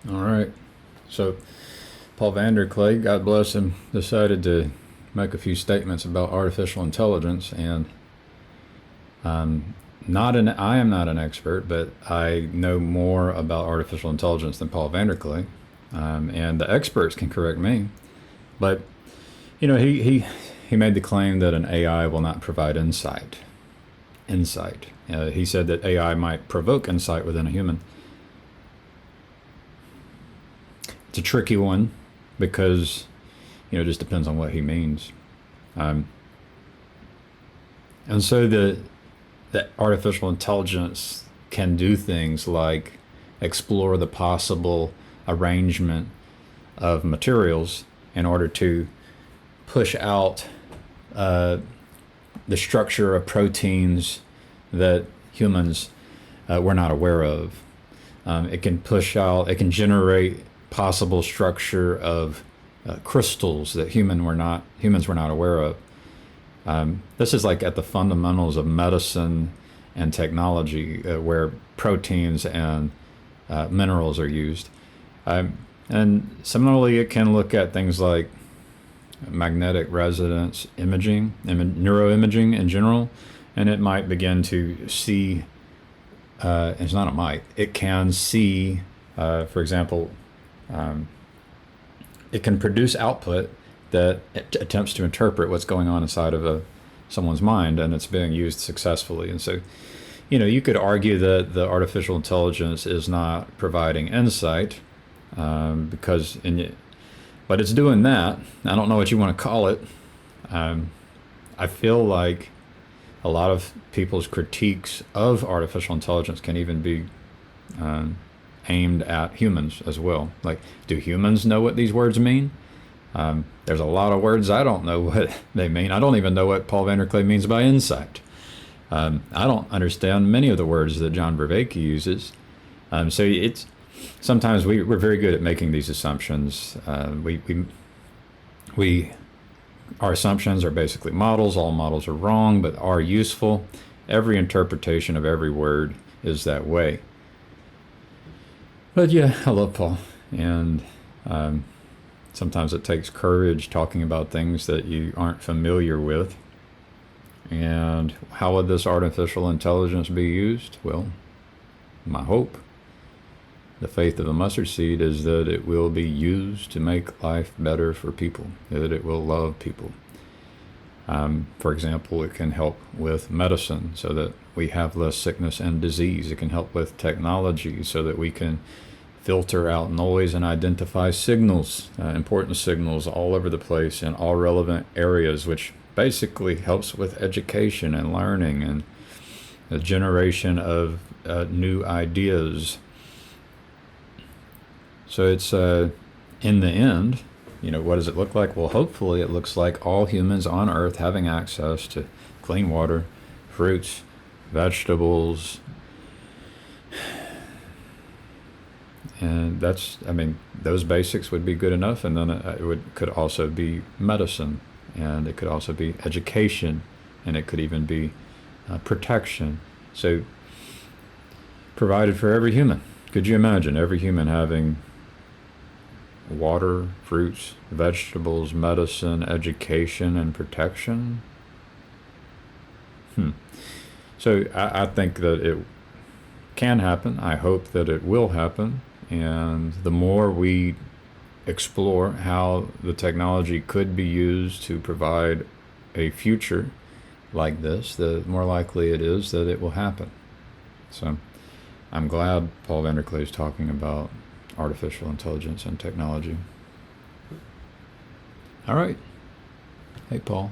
All right. So Paul Vanderklay, God bless him, decided to make a few statements about artificial intelligence, and I am not an expert, but I know more about artificial intelligence than Paul Vanderklay, and the experts can correct me. But he made the claim that an AI will not provide insight. Insight. He said that AI might provoke insight within a human. It's a tricky one because it just depends on what he means. Um, and so the artificial intelligence can do things like explore the possible arrangement of materials in order to push out the structure of proteins that humans were not aware of. It can generate possible structure of crystals that humans were not aware of. This is like at the fundamentals of medicine and technology, where proteins and minerals are used. And similarly, it can look at things like magnetic resonance imaging, neuroimaging in general, and it might begin to see. It's not a might. It can see, for example, it can produce output that attempts to interpret what's going on inside of someone's mind, and it's being used successfully. And so, you could argue that the artificial intelligence is not providing insight, but it's doing that. I don't know what you want to call it. I feel like a lot of people's critiques of artificial intelligence can even be aimed at humans as well. Like, do humans know what these words mean? There's a lot of words I don't know what they mean. I don't even know what Paul Vanderklay means by insight. I don't understand many of the words that John Vervaeke uses. So it's sometimes we're very good at making these assumptions. Our assumptions are basically models. All models are wrong, but are useful. Every interpretation of every word is that way. But yeah, I love Paul, and sometimes it takes courage talking about things that you aren't familiar with. And how would this artificial intelligence be used? Well, my hope, the faith of a mustard seed, is that it will be used to make life better for people, that it will love people. For example, it can help with medicine so that we have less sickness and disease. It can help with technology so that we can filter out noise and identify signals, important signals all over the place in all relevant areas, which basically helps with education and learning and the generation of new ideas. So it's in the end, what does it look like? Well, hopefully it looks like all humans on Earth having access to clean water, fruits, vegetables, and those basics would be good enough. And then could also be medicine, and it could also be education, and it could even be protection. So provided for every human. Could you imagine every human having water, fruits, vegetables, medicine, education, and protection? So I think that it can happen. I hope that it will happen. And the more we explore how the technology could be used to provide a future like this, the more likely it is that it will happen. So I'm glad Paul Vanderklay is talking about artificial intelligence and technology. All right. Hey, Paul.